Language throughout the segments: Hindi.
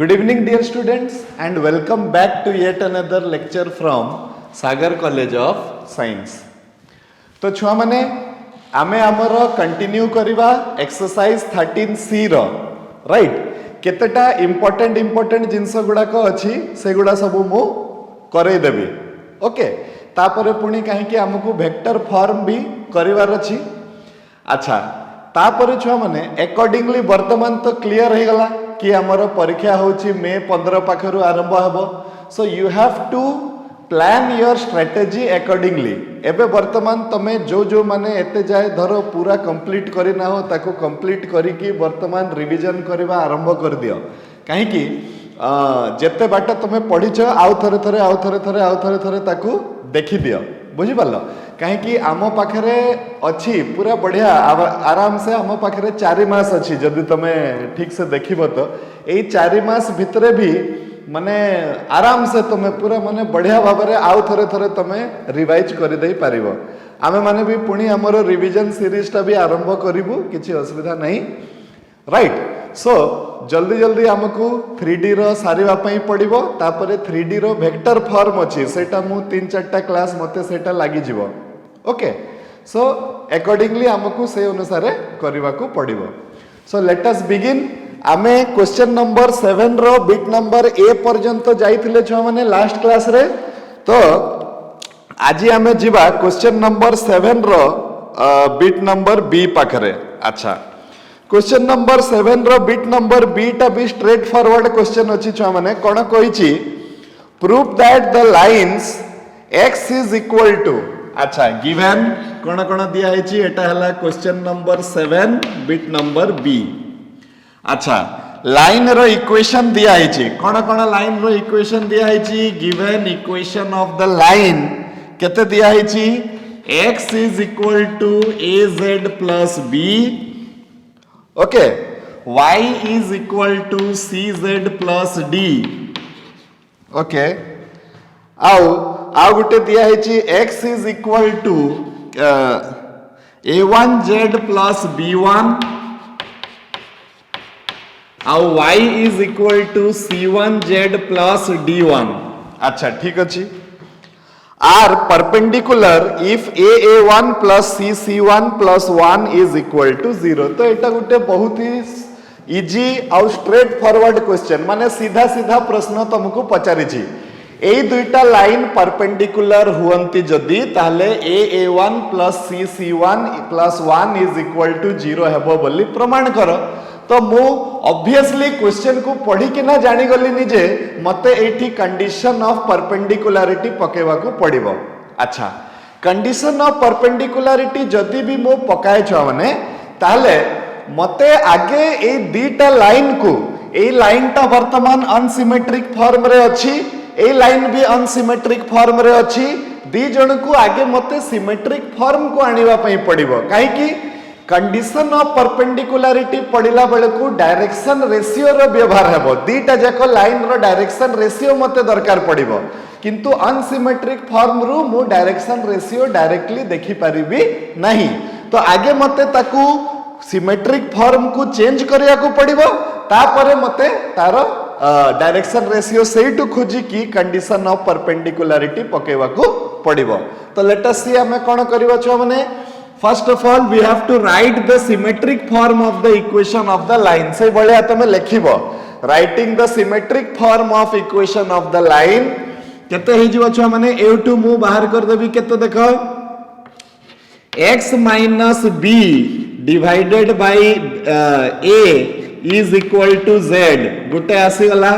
Good evening, dear students, and welcome back to yet another lecture from Sagar College of Science. तो छुआ माने आमे आमर कंटिन्यू करिबा exercise 13C row right केतेटा important जिंस गुड़ाक अच्छी से गुड़ा सब मु करे देबी ओके तापरे पुणी कहीं आमको वेक्टर फॉर्म भी करिवार अछि अच्छा तापरे छुआ माने अकॉर्डिंगली वर्तमान तो क्लियर हो गला कि आमर परीक्षा होची मे 15 पाखरु आरंभ हबो so you have to plan your strategy accordingly एबे वर्तमान तमे जो माने एते जाए धरो पूरा कंप्लीट करी ना हो ताको कंप्लीट करी कि वर्तमान रिवीजन करबा आरंभ कर दियो काहे कि जेते बाट तमे पढिछ आउ थरे ताको देखि दियो बुझी पारलो काहे कि आम पाखरे अच्छी पूरा बढ़िया आराम से आम पाखरे 4 मास अच्छी जदि तमे ठीक से देखिबो तो एई 4 मास भितरे भी माने आराम से तमे पूरा माने बढ़िया भाबरे आउ थरे तमे रिवाइज कर दे पारिबो आमे माने भी पुणी हमरो रिवीजन सीरीज टा भी आरंभ करिबु किछि असुविधा नहीं राइट सो जल्दी आमको 3D रो सारिबा पई पड़िबो तापरे 3D रो वेक्टर फॉर्म अछि सेटा मु 3-4टा क्लास मते सेटा लागि जिवो ओके सो अकॉर्डिंगली आमको से अनुसार करबा को पड़िबो सो लेट अस बिगिन आमे क्वेश्चन नंबर 7 रो बिट नंबर ए पर्यंत जाइथिले छ माने लास्ट क्लास रे तो आज आमे जिबा क्वेश्चन नंबर 7 रो बिट नंबर बी पाखरे अच्छा क्वेश्चन नंबर 7 रो बिट नंबर बी टा भी स्ट्रेट फॉरवर्ड क्वेश्चन अछि छ माने कोन कहिछि proof that the lines x is equal to अच्छा गिवन कोन दिया हैछि एटा हला question number 7 bit number B अच्छा लाइन रो इक्वेशन दिया हैछि कोन लाइन रो इक्वेशन दिया हैछि given equation of the line केते दिया हैछि x is equal to az plus b okay y is equal to cz plus d okay आउ गुटे दिया है x is equal to a1z plus b1 आउ y is equal to c1z plus d1 अच्छा ठीक अछि are perpendicular if a1 plus c1 plus 1 is equal to 0 तो एटा गुटे बहुत ही इजी और स्ट्रेट फॉरवर्ड क्वेश्चन माने सीधा सीधा प्रश्न तुमको पचारि छी एई दुईटा लाइन परपेंडिकुलर हुअंती जदी ताले a1 plus c1 plus 1 is equal to 0 हेबो बोली प्रमाण करो तो मु ऑब्वियसली क्वेश्चन को पढ़ी कि ना जानी गली निजे मते एठी कंडीशन ऑफ परपेंडिकुलरिटी पकेवा को पड़िबो अच्छा कंडीशन ऑफ परपेंडिकुलरिटी जदी भी मु पकाए छ माने ताले मते आगे ए दीटा लाइन को ए लाइन ता वर्तमान अनसिमेट्रिक फॉर्म रे अछि ए लाइन भी अनसिमेट्रिक फॉर्म रे अछि दी जण को आगे मते सिमेट्रिक फॉर्म को आनिबा पई पड़िबो काहे कि कंडीशन ऑफ परपेंडिकुलरिटी पढ़िला बेले को डायरेक्शन रेशियो रो व्यवहार हेबो दीटा जाको लाइन रो डायरेक्शन रेशियो मते दरकार पड़िबो किंतु अनसिमेट्रिक फॉर्म रो मु डायरेक्शन रेशियो डायरेक्टली देखि परिबी नहीं तो आगे मते ताकू सिमेट्रिक फॉर्म को चेंज करिया को पड़िबो तापरे मते तारो डायरेक्शन रेशियो सेटू खोजी की कंडीशन ऑफ परपेंडिकुलरिटी पकेवा को पड़िबो तो लेट अस सी हमें कोन करबा छ माने First of all, we have to write the symmetric form of the equation of the line. से बड़े तमे लिखिबो writing the symmetric form of equation of the line केते हे जिवो छ माने a2 मु बाहर कर देबी केते देखो x minus b divided by a is equal to z गुटे आसी गला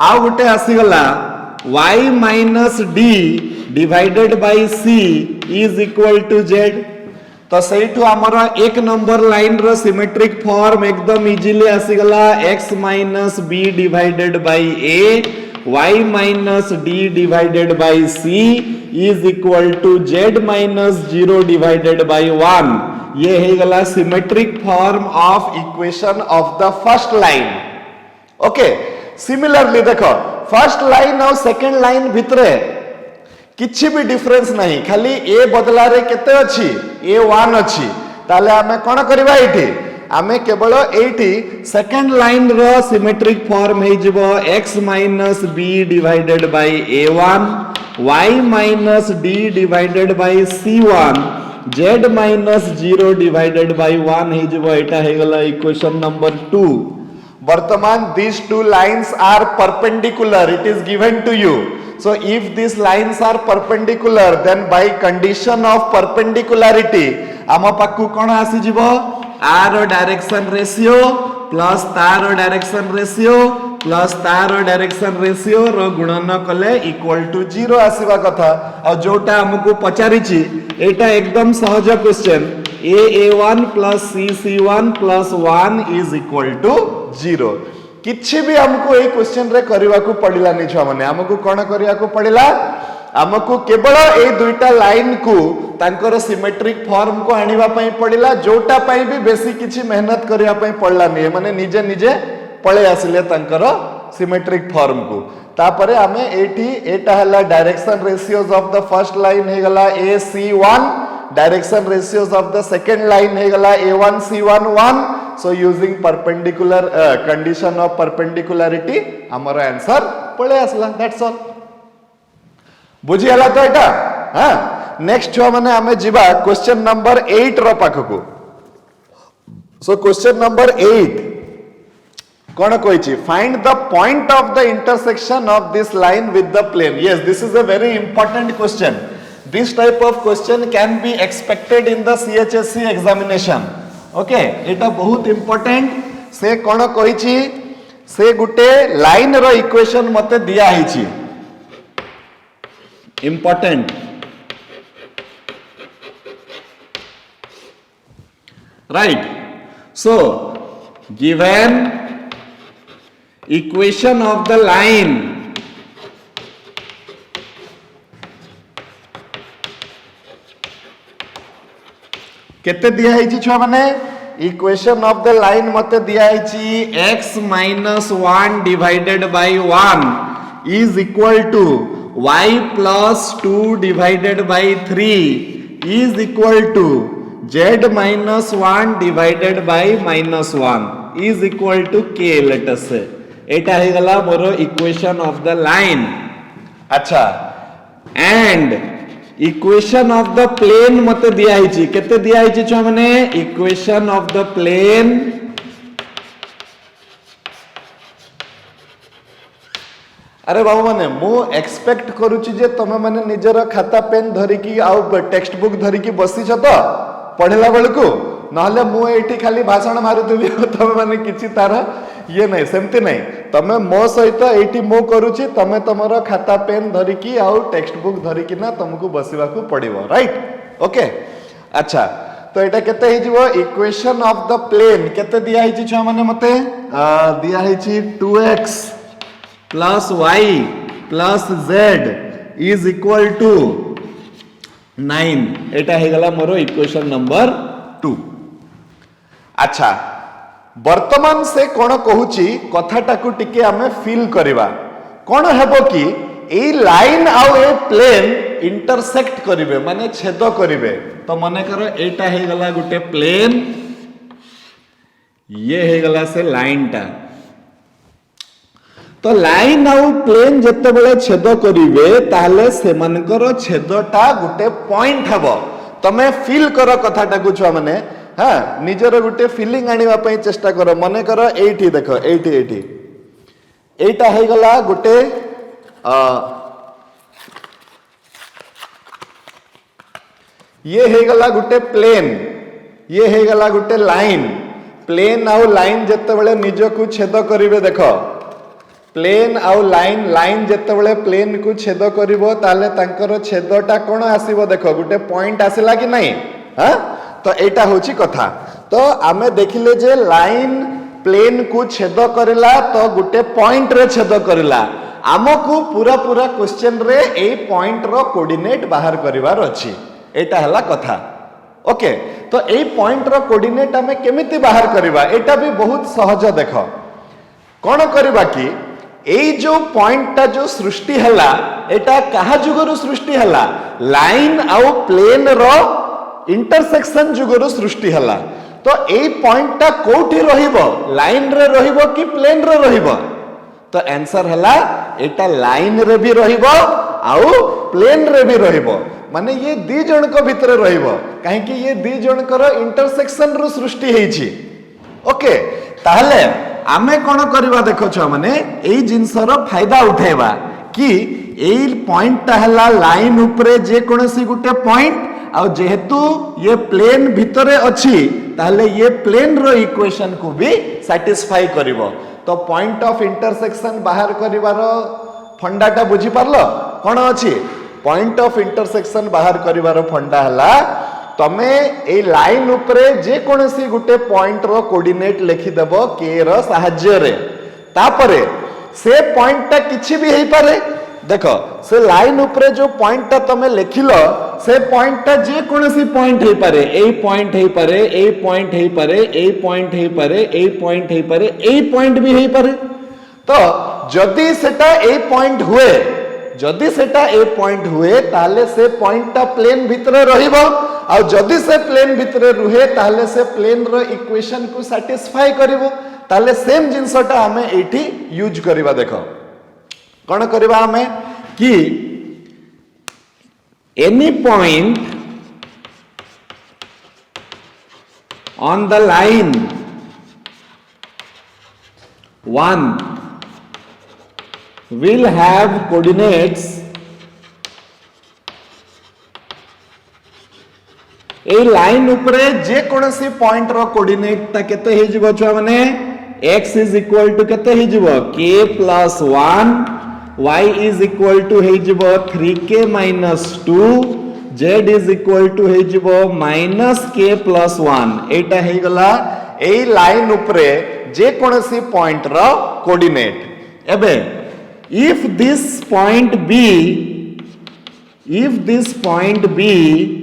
आ गुटे आसी गला y minus d divided by c is equal to z तो सहीठू आमर एक नंबर लाइन रो सिमेट्रिक फॉर्म एकदम इजीली आसी गला x minus b divided by a y minus d divided by c is equal to z minus 0 divided by 1 ये हे गला symmetric form of equation of the first line okay similarly देखो फर्स्ट लाइन और सेकंड लाइन भितरे किछि भी डिफरेंस नहीं खाली ए बदला रे केते अछि a1 अछि ताले हमें कोन करबा एठी आमे केवल एठी सेकंड लाइन रो सिमेट्रिक फॉर्म हे जिवो x minus b divided bye a1 y minus d divided bye c1 z minus 0 divided by 1 हे जिवो एटा हे गला इक्वेशन नंबर 2 वर्तमान these two lines are perpendicular it is given to you so if these lines are perpendicular then by condition of perpendicularity आम पाखु कोन आसी जिवो r डायरेक्शन रेशियो प्लस तार डायरेक्शन रेशियो प्लस तार डायरेक्शन रेशियो रो गुणन कले इक्वल टू 0 आसीबा कथा और जोटा हमकु पचारिछि एटा एकदम सहज question a1 plus c1 plus 1 is equal to 0 किछि भी हमको ए क्वेश्चन रे करबा को पडिला नि छ माने हमकु कोन करिया को पडिला हमकु केवल ए दुईटा लाइन को तांकर सिमेट्रिक फॉर्म को आनिबा पई पडिला जोटा पई भी बेसी किछि मेहनत करिया पई पडला नि माने निजे निजे पळे आसिले तांकर सिमेट्रिक फॉर्म को तापरे हमें एठी एटा हला direction ratios of the first line हे गला ac1 direction ratios of the second line हे गला a1 c1 1 so using perpendicular condition of perpendicularity हमर आंसर पळे आसला दैट्स ऑल बुझी हला तो एटा हां नेक्स्ट छो माने हमें जिबा क्वेश्चन नंबर 8 रो पाखकु सो क्वेश्चन नंबर 8 कोन कोइछि find the point of the intersection of this line with the plane yes this is a very important question this type of question can be expected in the CHSC examination okay एटा बहुत इंपोर्टेंट से कोन कोइछि से गुटे लाइन रो इक्वेशन मते दिया हिछि important right so given equation of the line केते दिया हिची छुआ माने इक्वेशन ऑफ द लाइन मते दिया हिची x minus 1 divided by 1 is equal to y plus 2 divided by 3 is equal to z minus 1 divided by minus 1 is equal to k let us say eta he gala मोर इक्वेशन ऑफ द लाइन अच्छा and equation of the plane मते दिया हिची केते दिया हिची छ माने इक्वेशन ऑफ द प्लेन अरे बाबू माने मु एक्सपेक्ट करूची जे तमे माने निजर खाता पेन धरी की आउ टेक्स्ट बुक धरी की बसी छ तो पढला बेलकू नहले मु एठी खाली भाषण मारुतबी तमे माने किछि तार ये नहीं सेमती नहीं तमे मो सहित एठी मु करूची तमे तमरो खाता पेन धरी की आउ टेक्स्ट बुक धरी की ना तुमको बसिबा को पड़िबो राइट ओके अच्छा तो एटा केते हि जिवो इक्वेशन ऑफ द प्लेन केते दिया हिची छ माने मते दिया हिची 2x plus y plus z is equal to 9 एटा हे गला मोर इक्वेशन नंबर 2 अच्छा वर्तमान से कोन कहूची कथाटा को टिके हमें फील करबा कोन हेबो कि ए लाइन आ ए प्लेन इंटरसेक्ट करिवे माने छेद करिवे तो मने करो एटा हे गला गुटे प्लेन ये हे गला से लाइन टा तो लाइन आउ प्लेन जते बेले छेद करिवे ताले से मनकर छेदटा गुटे पॉइंट हबो तमे फील करो कथाटा को छुआ माने हां निजर गुटे फीलिंग आनिबा पई चेष्टा करो मने करो एठी देखो एठी एटा हे गला गुटे ये हे गला गुटे प्लेन ये हे गला गुटे लाइन प्लेन आउ लाइन जते बेले निज को छेद करिवे देखो प्लेन आउ लाइन लाइन जते बेले प्लेन को छेद करिवो ताले तांकर छेदटा कोन आसीबो देखो गुटे पॉइंट आसिला कि नहीं हां तो एटा होची कथा तो आमे देखिले जे लाइन प्लेन को छेद करिला तो गुटे पॉइंट रे छेद करिला आमको पूरा पूरा क्वेश्चन रे ए पॉइंट रो कोऑर्डिनेट बाहर करिवार अछि एटा हला कथा ओके तो ए पॉइंट रो कोऑर्डिनेट हमें केमिति बाहर करिवा एटा भी बहुत सहज देखो कोन करिवा कि एई जो पॉइंटटा जो सृष्टि हला एटा कहा जुगरु सृष्टि हला लाइन आउ प्लेन रो इंटरसेक्शन जुगरु सृष्टि हला तो एई पॉइंट टा कोठी रहिबो लाइन रे रहिबो कि प्लेन रे रहिबो तो आंसर हला एटा लाइन रे भी रहिबो आउ प्लेन रे भी रहिबो माने ये दी जन को भितर रहिबो काहे कि ये दी जन कर इंटरसेक्शन रो सृष्टि हेछि ओके ताहले आमे कोन करबा देखो छ माने एई जिंसर फायदा उठेबा कि एई पॉइंट ता हला लाइन ऊपरे जे कोनसी गुटे पॉइंट आ जेहेतु ये प्लेन भितरे अछि ताहले ये प्लेन रो इक्वेशन को भी सैटिस्फाई करिवो तो पॉइंट ऑफ इंटरसेक्शन बाहर करिवार फंडाटा बुझी पारलो कोन अछि पॉइंट ऑफ इंटरसेक्शन बाहर करिवार फंडा हला तमे ए लाइन ऊपरे जे कोनसी गुटे पॉइंट रो कोऑर्डिनेट लिखि देबो के रो सहाय्य रे तापरे से पॉइंट ता किछि भी हेई पारे देखो से लाइन ऊपरे जो पॉइंट ता तमे लिखिलो से पॉइंट ता जे कोनसी पॉइंट हेई पारे ए पॉइंट हेई पारे ए पॉइंट हेई पारे ए पॉइंट हेई पारे ए पॉइंट हेई पारे ए पॉइंट भी हेई पारे तो जदी सेटा ए पॉइंट हुए जदी सेटा ए पॉइंट हुए ताले से पॉइंट ता प्लेन भितरे रहिबो आ जदी से प्लेन भितरे रुहे ताले से प्लेन रो इक्वेशन को सैटिस्फाई करिवो ताले सेम जिंसटा हमें एठी यूज करिवा देखो कोन करिवा हमें कि any point on the line 1 will have coordinates A line ऊपरे जे कोनसी पॉइंट रो कोऑर्डिनेट ता केते हे जिवो छ माने x इज इक्वल टू केते हे जिवो k plus 1 y is equal to हे जिवो 3k minus 2 z is equal to हे जिवो माइनस k प्लस 1 एटा हे गला ए लाइन ऊपरे जे कोनसी पॉइंट रो कोऑर्डिनेट एबे if this point b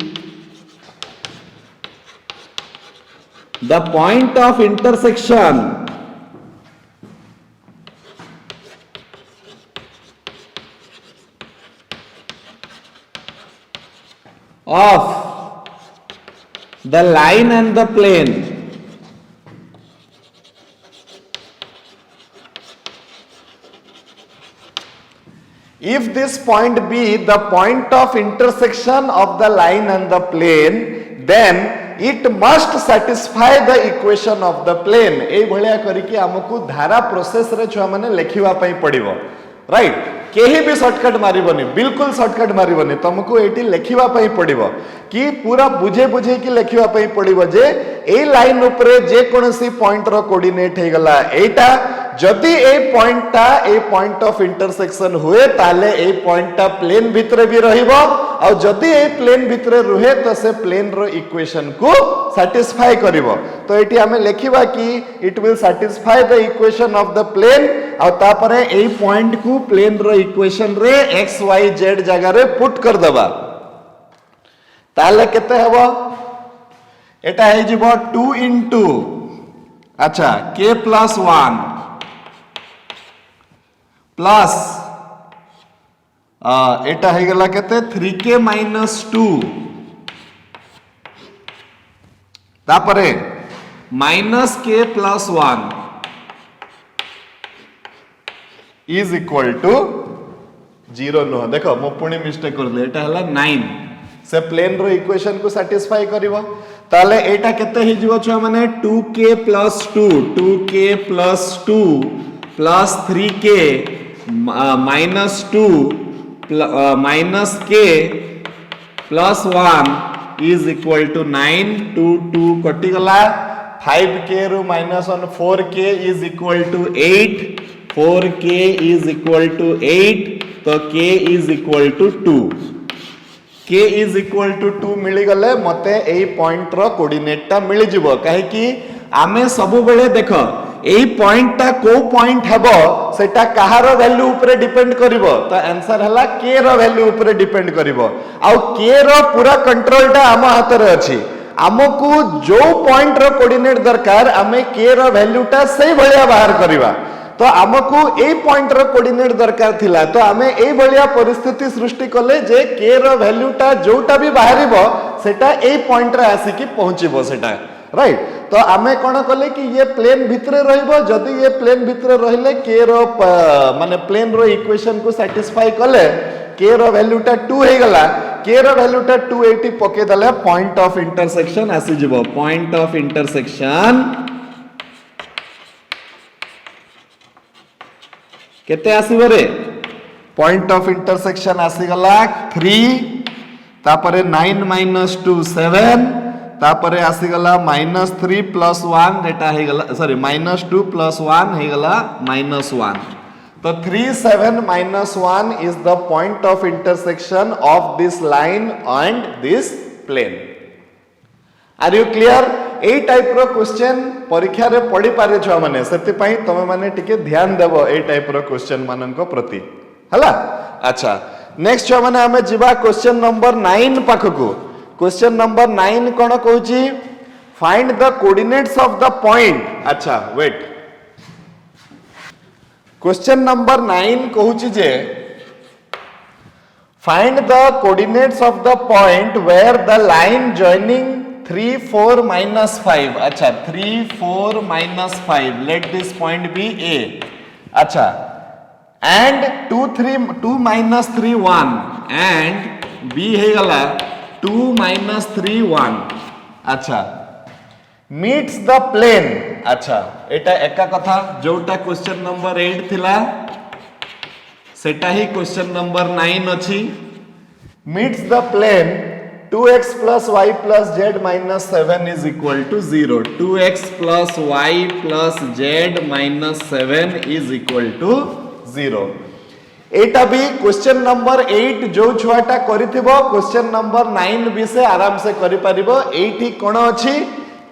the point of intersection of the line and the plane if this point be the point of intersection of the line and the plane then it must satisfy the equation of the plane ए भलिया करिके हमकु धारा प्रोसेस रे छुआ माने लेखिवा पई पड़िबो राइट केही भी शॉर्टकट मारिबोनी बिल्कुल शॉर्टकट मारिबोनी तुमको एटी लेखिवा पई पड़िबो कि पूरा बुझे बुझे कि लेखिवा पई पड़िबो जे ए लाइन ऊपरे जे कोनसी पॉइंट रो कोऑर्डिनेट हे गला एटा जदि ए पॉइंट ऑफ इंटरसेक्शन हुए ताले ए पॉइंट ता प्लेन भितरे भी रहिबो और जदि ए प्लेन भितरे रुहे तो से प्लेन रो इक्वेशन को सैटिस्फाई करिवो तो एटी हमें लेखिबा कि it will satisfy the equation of the plane और तापरे ए पॉइंट को प्लेन रो इक्वेशन रे x y z जगह रे पुट कर दबा ताले केते हबो एटा हे जिवो 2 into अच्छा k plus 1 प्लस एटा हे गला केते 3k minus 2 तापरे minus k plus 1 is equal to 0 no देखो मो पुणी मिस्टेक करले एटा हला 9 से प्लेन रो इक्वेशन को सैटिस्फाई करिवो ताले एटा केते हि जिवो छ माने 2k plus 2 2k plus 2 plus 3k minus 2 minus k plus 1 is equal to 9 2 2 कटि गला 5k row minus 1 4k is equal to 8 4k is equal to 8 तो k is equal to 2 k is equal to 2 मिली गले मते एई पॉइंट रो कोऑर्डिनेट ता मिली जिवो काहे कि आमे सब बेले देखो एई पॉइंट ता को पॉइंट हेबो सेटा कहार वैल्यू ऊपर डिपेंड करिवो तो आंसर हला k रो वैल्यू ऊपर डिपेंड करिवो आ k रो पूरा कंट्रोल ता हम हाथ रे अछि हमकु जो पॉइंट रो कोऑर्डिनेट दरकार आमे k रो वैल्यू ता सही भलिया बाहर करिवा तो हमकु ए पॉइंट रो कोऑर्डिनेट दरकार थिला तो आमे ए भलिया परिस्थिति सृष्टि कले जे k रो वैल्यू ता जोटा भी बाहरिबो सेटा ए पॉइंट रे आसी कि पहुंचीबो सेटा राइट तो आमे कोन कले कि ये प्लेन भितरे रहइबो जदि ये प्लेन भितरे रहिले के रो माने प्लेन रो इक्वेशन को सैटिस्फाई कले के रो वैल्यूटा 2 हे गला के रो वैल्यूटा 280 पके दले पॉइंट ऑफ इंटरसेक्शन आसी जिवो पॉइंट ऑफ इंटरसेक्शन केते आसीबो रे पॉइंट ऑफ इंटरसेक्शन आसी गला 3 तापरे 9 minus 2 7 तापरे आसी गला -3 + 1 डेटा हे गला सॉरी -2 + 1 हे गला -1 तो 3 7 -1 is the point of intersection of this line and this plane. Are you clear? ए टाइप रो क्वेश्चन परीक्षा रे पढ़ी पारे छुआ माने सेति पई तमे माने टिके ध्यान देबो ए टाइप रो क्वेश्चन मानन को प्रति हला अच्छा नेक्स्ट छुआ माने हमें जिबा क्वेश्चन नंबर 9 पाखकु क्वेश्चन नंबर 9 कोन कहूची find the coordinates of the point अच्छा वेट क्वेश्चन नंबर 9 कहूची जे find the coordinates of the point where the line joining 3 4 -5 अच्छा 3 4 -5 let this point be A अच्छा and 2 3 2 -3 1 and B हे गला 2 -3 1 अच्छा meets the plane अच्छा एटा एका कथा जोटा क्वेश्चन नंबर 8 थिला सेटा ही क्वेश्चन नंबर 9 अछि meets the plane 2x plus y plus z minus 7 is equal to 0 2x plus y plus z minus 7 is equal to 0 एटा भी क्वेश्चन नंबर 8 जो छुआटा करिथिबो क्वेश्चन नंबर 9 भी से आराम से करि परिबो एठी कोन अछि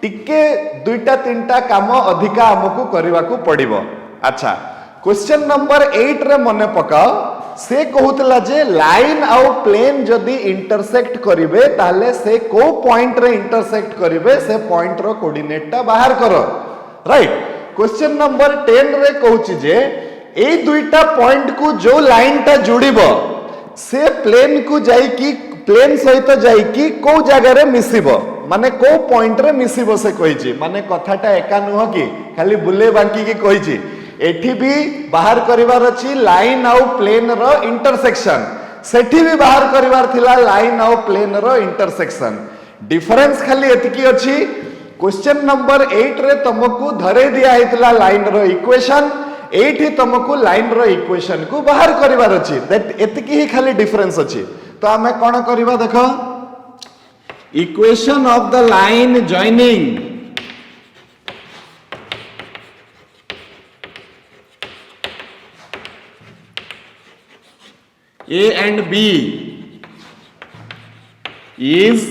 टिके दुईटा तीनटा काम अधिका हमकु करबा को पड़िबो अच्छा क्वेश्चन नंबर 8 रे मने पकाओ से कहूतला जे लाइन आउ प्लेन जदी इंटरसेक्ट करिवे ताले से को पॉइंट रे इंटरसेक्ट करिवे से पॉइंट रो कोऑर्डिनेट ता बाहर करो राइट क्वेश्चन नंबर 10 रे कहूची जे ए दुईटा पॉइंट को जो लाइन ता जोड़िबो से प्लेन को जाई की प्लेन सहित जाई की को जगह रे मिसिबो माने को पॉइंट रे मिसिबो से कहिची माने कथाटा एका नुह की खाली बुले बांकी की कहिची एठी भी बाहर करिवार अछि लाइन आउ प्लेन रो इंटरसेक्शन सेठी भी बाहर करिवार थिला लाइन आउ प्लेन रो इंटरसेक्शन डिफरेंस खाली एतिकी अछि क्वेश्चन नंबर 8 रे तुमको धरे दिया हेतला लाइन रो इक्वेशन एठी तुमको लाइन रो इक्वेशन को बाहर करिवार अछि दैट एतिकी ही खाली डिफरेंस अछि तो हमें कोन करिवा देखो equation of the line joining A and B is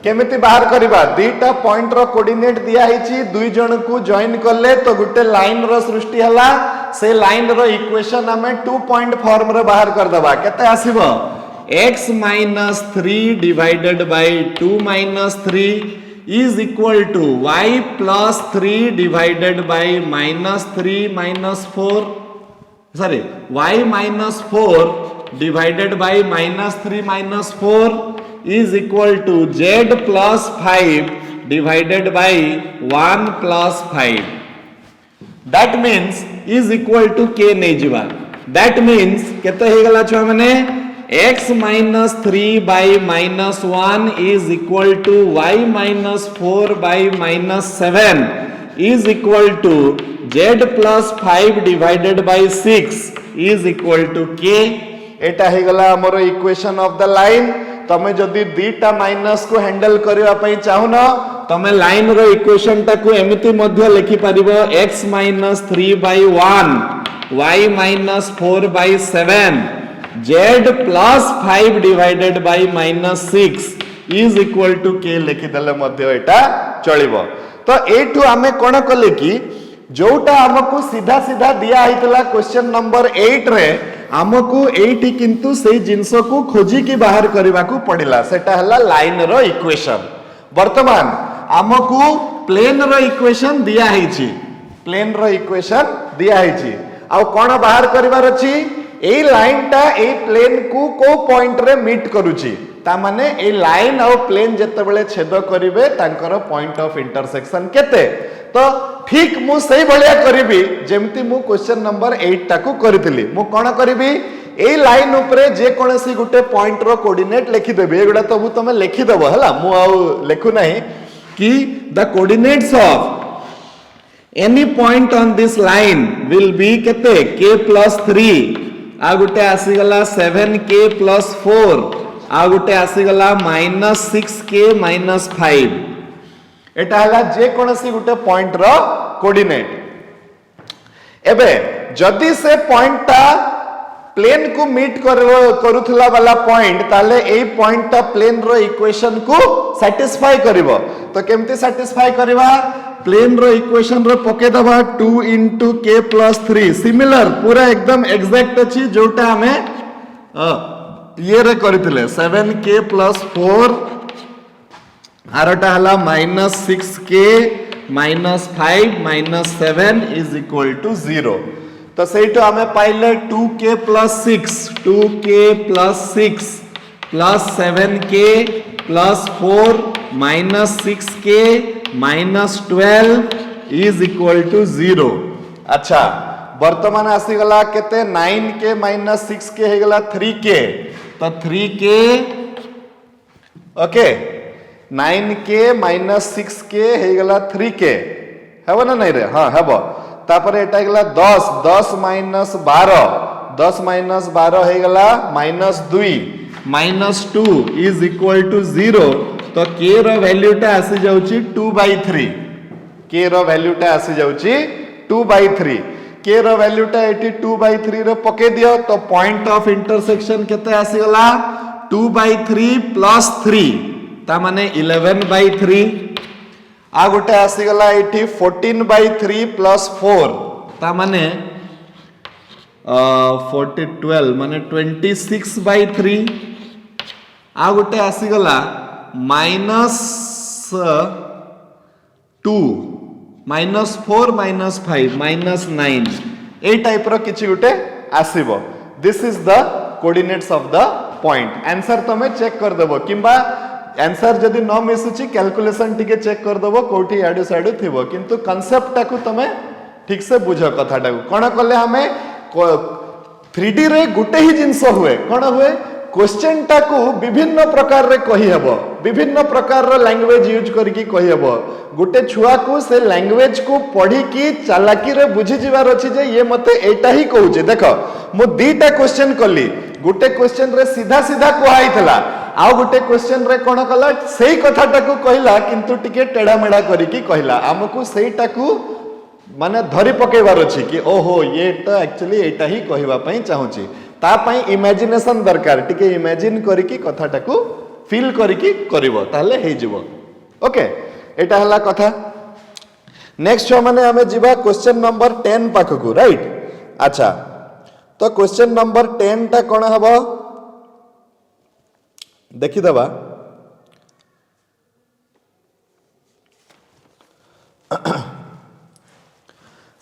केमिति बाहर करिबा दीटा पॉइंट रो कोऑर्डिनेट दिया हिची दुई जन को जॉइन करले तो गुटे लाइन रो सृष्टि हला से लाइन रो इक्वेशन हमें 2 पॉइंट फॉर्म रे बाहर कर दबा केते आसीबो x - 3 divided by 2 - 3 is equal to y plus 3 divided by -3 - 4 sorry y minus 4 divided by -3 - 4 is equal to z plus 5 divided by 1 plus 5 that means is equal to k नहीं जीवा that means केते हे गला छुआ माने x minus 3 by -1 is equal to y minus 4 by -7 is equal to z plus 5 divided by 6 is equal to k एटा हे गला हमरो इक्वेशन ऑफ द लाइन तमे जदी दीटा माइनस को हैंडल करिवा पई चाहुन तमे लाइन रो इक्वेशन ता को एमिति मध्य लिखि परिबो x - 3 by 1 y - 4 by 7 z plus 5 divided by -6 is equal to k लिखि दले मध्य एटा चलिबो तो एठू हमें कोन कले कि जोटा हमको सीधा सीधा दिया हितला क्वेश्चन नंबर 8 रे हमको एठी किंतु से जिंस को खोजी की बाहर करबा को पड़िला सेटा हला लाइन रो इक्वेशन वर्तमान हमको प्लेन रो इक्वेशन दिया हिची प्लेन रो इक्वेशन दिया हिची आ कोन बाहर करबार अछि ए लाइन टा ए प्लेन को पॉइंट रे मीट करूची ता माने ए लाइन और प्लेन जेतेबेले छेद करिवे तांकर पॉइंट ऑफ इंटरसेक्शन केते तो ठीक मु सही भलिया करिवि जेमति मु क्वेश्चन नंबर 8 टाकू करथिली मु कोन करिवि ए लाइन उपरे जे कोनसी गुटे पॉइंट रो कोऑर्डिनेट लिखि देबे एगुडा तो तमे लिखि देबो हला मु आ लिखु नाही कि the coordinates of any point on this line will be केते k plus 3 आ गुटे आसी गला 7k plus 4 आ गुटे आसी गला minus 6k minus 5 एटा हला जे कोनसी गुटे पॉइंट रो कोऑर्डिनेट एबे जदि से पॉइंट ता प्लेन को मीट करुथला वाला पॉइंट ताले ए पॉइंट ता प्लेन रो इक्वेशन को सैटिस्फाई करिवो तो केमती सैटिस्फाई करबा प्लेन रो इक्वेशन रो पके दबा 2 into k plus 3 सिमिलर पूरा एकदम एग्जैक्ट अछि जोटा हमें ये रे करथिले 7k plus 4 आरटा हला -6k -5 -7 is equal to 0 तो सेइटो हमें पाइले 2k plus 6 2k plus 6 plus 7k plus 4 minus 6k minus 12 is equal to 0 अच्छा वर्तमान आसी गला केते 9k minus 6k हे गला 3k तो 3k okay 9k minus 6k हे गला 3k हेबो ना नहीं रे हां हेबो तापर एटा गला 10 10 minus 12 10 minus 12 हे गला -2 -2 is equal to 0 तो k रो वैल्यू टा आसी जाउची 2/3 k रो वैल्यू टा आसी जाउची 2/3 k रो वैल्यू टा एटी 2/3 रे पके दियो तो पॉइंट ऑफ इंटरसेक्शन केते आसी गला 2/3 plus 3 ता माने 11/3 आ गोटे आसी गला एठी 14/3 plus 4 ता माने 12 माने 26/3 आ गोटे आसी गला -2 -4 -5 -9 ए टाइप रो किछि गोटे आसीबो this is the coordinates of the point answer तमे चेक कर देबो किबा आंसर जदि न मिसुची कैलकुलेशन टिके चेक कर देबो कोठी आडू साडू थिबो किंतु कांसेप्ट टाकू तमे ठीक से बुझ कथा टाकू कोन कले हमें 3D रे गुटे ही जिंस हुए कोन हुए क्वेश्चन टाकू विभिन्न प्रकार रे कहि हबो विभिन्न प्रकार रो लैंग्वेज यूज करके कहि हबो गुटे छुआ को से लैंग्वेज को पढ़ी की चालाकी रे बुझी जिवार अछि जे ये मते एटा ही कहू जे देखो मु दीटा क्वेश्चन कली गुटे क्वेश्चन रे सीधा सीधा कोहाई थला आउ गुटे क्वेश्चन रे कोन कला सेही कथाटाकू कहला किंतु टिके टेढ़ा मेढ़ा करिकी कहला हमकू सेहीटाकू माने धरी पकेबार अछि कि ओहो ये तो एक्चुअली एटा ही कहबा पई चाहूची ता पई इमेजिनेशन दरकार टिके इमेजिन करिकी कथाटाकू फील करिकी करिवो ताले हे जिवो ओके एटा हला कथा नेक्स्ट माने हमें जिबा क्वेश्चन नंबर 10 पाखकू राइट अच्छा तो क्वेश्चन नंबर 10 टा कोन हबो देखि दबा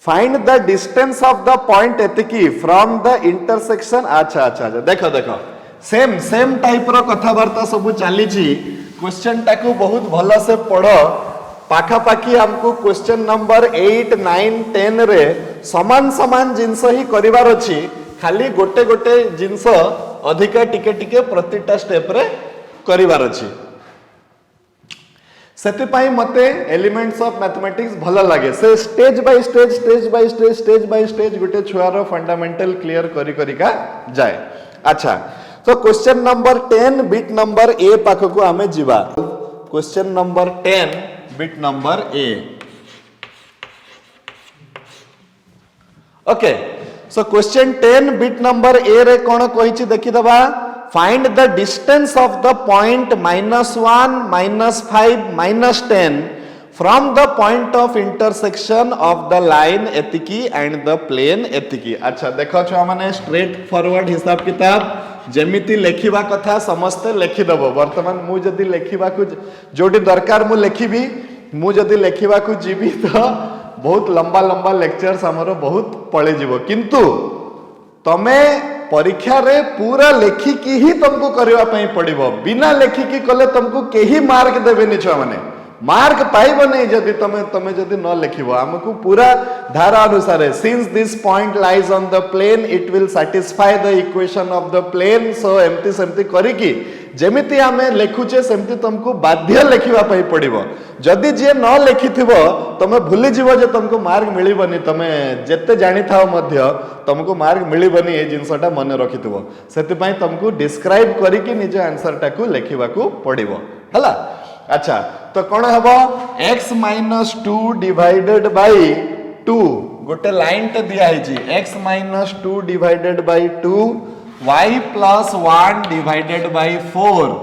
find the distance of the point एतिकी फ्रॉम द इंटरसेक्शन अच्छा अच्छा देखो देखो सेम सेम टाइप रो कथावार्ता सब चली क्वेश्चन टाकू बहुत भलो से पढ़ो पाखा पाखी हमको क्वेश्चन नंबर 8 9 10 रे समान समान जिंस ही करिवार अछि खाली गोटे गोटे जिंस अधिका टिके टिके प्रतिटा स्टेप रे करिवार अछि सेति पाई मते एलिमेंट्स ऑफ मैथमेटिक्स भलो लागे से स्टेज बाय स्टेज गोटे छुआर फंडामेंटल क्लियर करी करिका जाए अच्छा तो question number 10 bit number A पाखको आमे जिबा question number 10 bit number A okay so question 10 bit number A रे कोन कहिछि देखि दबा find the distance of the point -1 -5 -10 from the point of intersection of the line एतिकी एंड द प्लेन एतिकी अच्छा देखो छुआ माने स्ट्रेट फॉरवर्ड हिसाब किताब जेमिति लेखिबा कथा समस्त लेखि दबो वर्तमान मु जदी लेखिबा को जोटी दरकार मु लेखिबी मु जदी लेखिबा को जीबी तो बहुत लंबा लंबा लेक्चर्स हमरो बहुत पळे जीवो किंतु तमे परीक्षा रे पूरा लेखिकी ही तुमको करबा पई पड़िबो बिना लेखिकी कले तुमको केही मार्क देबेनी छुआ माने मार्क पाइबो नहीं जदि तमे जदि न लिखिबो हमको पूरा धारा अनुसार since this point lies on the plane it will satisfy the equation of the plane so एमती सेमती करिकी जेमिति आमे लेखुचे सेमती तुमको बाध्य लिखिबा पई पड़िबो जदि जे न लिखिथिबो तमे भूली जीवो जे तुमको मार्क मिलिबनी तमे जेते जानि थाओ मध्य तुमको मार्क मिलिबनी ए जिंसटा मन रखिथिबो सेति पई तुमको डिस्क्राइब करिकी निज आंसर टाकू लिखिबाकू पड़िबो हला अच्छा तो कौन हबो x माइनस 2 डिवाइडेड बाय 2 गोटे लाइन टे दिया है जी x minus 2 divided by 2 y plus 1 divided by 4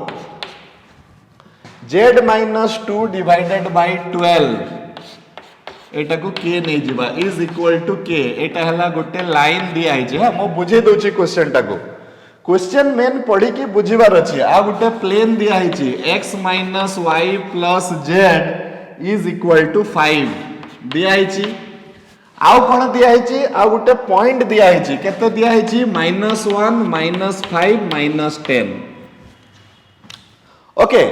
z minus 2 divided by 12 एटा को k नहीं जीवा इज इक्वल टू k एटा हला गोटे लाइन दिया है जी मो बुझे दोची क्वेश्चन टाको क्वेश्चन मेन पढ़ी की बुझीबार अछि आ गोटे प्लेन दिया है छी x minus y plus z is equal to 5 दिया है छी आउ कोन दिया है छी आ गोटे पॉइंट दिया है छी केते दिया है छी -1 -5 -10 ओके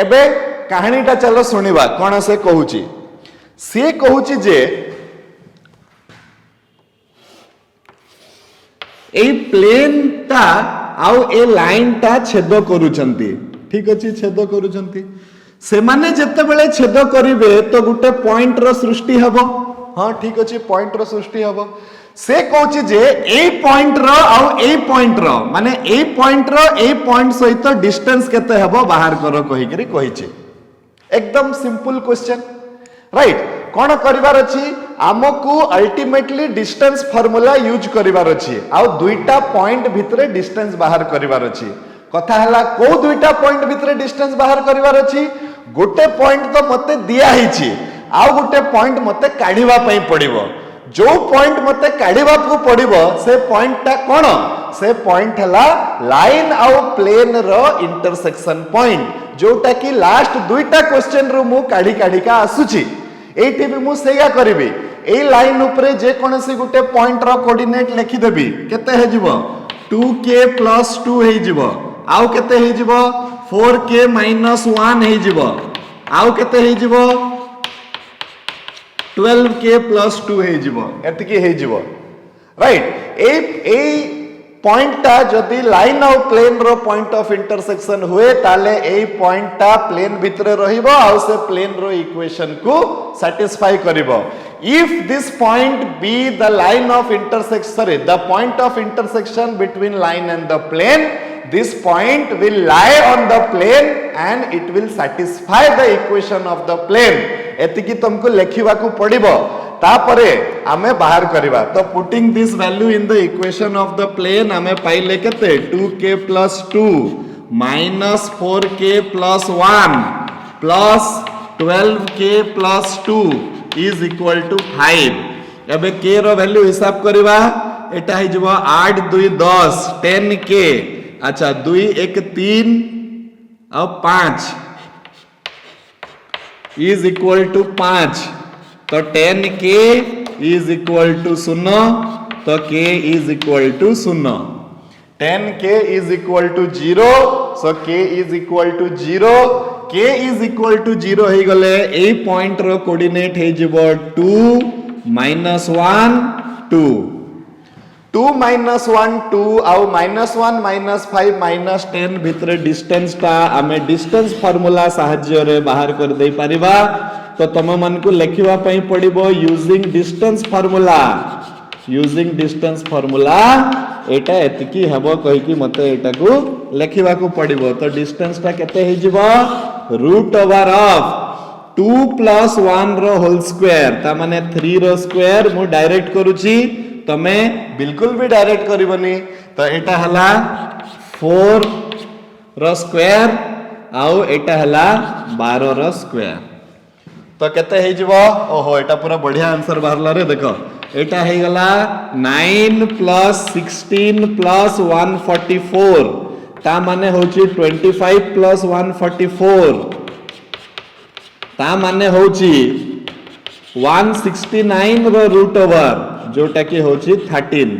एबे कहानीटा चलो सुनिबा कोन से कहूची से कहूची जे ए प्लेन ता आउ ए लाइन ता छेद करूछंती ठीक अछि छेद करूछंती से माने जत्ते बेले छेद करिवे तो गुटे पॉइंट रो सृष्टि हबो हां ठीक अछि पॉइंट रो सृष्टि हबो से कहूची जे ए पॉइंट रो आउ ए पॉइंट रो माने ए पॉइंट रो ए पॉइंट सहित डिस्टेंस केते हबो बाहर करो कहि करी कहिछि एकदम सिंपल क्वेश्चन राइट कौन करिवार अछि आमको अल्टीमेटली डिस्टेंस फार्मूला यूज करिवार अछि आ दुईटा पॉइंट भितरे डिस्टेंस बाहर करिवार अछि कथा हला को दुईटा पॉइंट भितरे डिस्टेंस बाहर करिवार अछि गोटे पॉइंट तो मते दिया हिछि आ गोटे पॉइंट मते काढिबा पई पड़िबो जो पॉइंट मते काढिबा को पड़िबो से पॉइंट ता कोन से पॉइंट हला लाइन आ प्लेन रो इंटरसेक्शन पॉइंट जोटा कि लास्ट दुईटा क्वेश्चन रो मु काढी काढी का आसुछि एठी भी मु सेया करबी ए लाइन ऊपर जे कोनसी गुटे पॉइंट रो कोऑर्डिनेट लिखि देबी केते हे जिवो 2k + 2 हे जिवो आउ केते हे जिवो 4k - 1 हे जिवो आउ केते हे जिवो 12k + 2 हे जिवो एतकी हे जिवो राइट ए पॉइंट ता जदि लाइन ऑफ प्लेन रो पॉइंट ऑफ इंटरसेक्शन हुए ताले ए पॉइंट ता प्लेन भितरे रहिबो आ से प्लेन रो इक्वेशन को सैटिस्फाई करिवो if this point be the line of intersection sorry the point of intersection between line and the plane this point will lie on the plane and it will satisfy the equation of the plane एतिकी तुमको लेखिबा को पड़िबो तापरे आमे बाहर करिबा तो putting this value in the equation of the plane आमे पाइले केते 2k + 2 - 4k + 1 plus 12k + 2 is equal to 5 एबे k रो वैल्यू हिसाब करिबा एटा हे जबो 8 2 10 10k अच्छा 2 1 3 और 5 इज इक्वल टू 5 तो 10k इज इक्वल टू 0 तो k is equal to 0 10k is equal to 0 so k is equal to 0 k is equal to 0 हे गले ए पॉइंट रो कोऑर्डिनेट हे जिवो 2 -1 2 2 - 1 2 आउ -1 -5 -10 भितरे डिस्टेंस ता आमे डिस्टेंस फार्मूला सहाय्य रे बाहर कर दे परिबा तो तम मन को लिखिबा पई पड़िबो यूजिंग डिस्टेंस फार्मूला एटा एतकी हेबो कहि कि मते एटा को लिखिबा को पड़िबो तो डिस्टेंस ता केते हे जिवो √of 2 + 1 रो होल स्क्वायर ता माने 3 रो स्क्वायर मु डायरेक्ट करूची तमे बिल्कुल भी डायरेक्ट करिवनी तो एटा हला 4 रो स्क्वायर आउ एटा हला 12 रो स्क्वायर तो केते हे जिवो ओहो एटा पूरा बढ़िया आंसर बाहरला रे देखो एटा हे गला 9 + 16 + 144 ता माने होची 25 + 144 ता माने होची 169 रो √, जोटा कि होची 13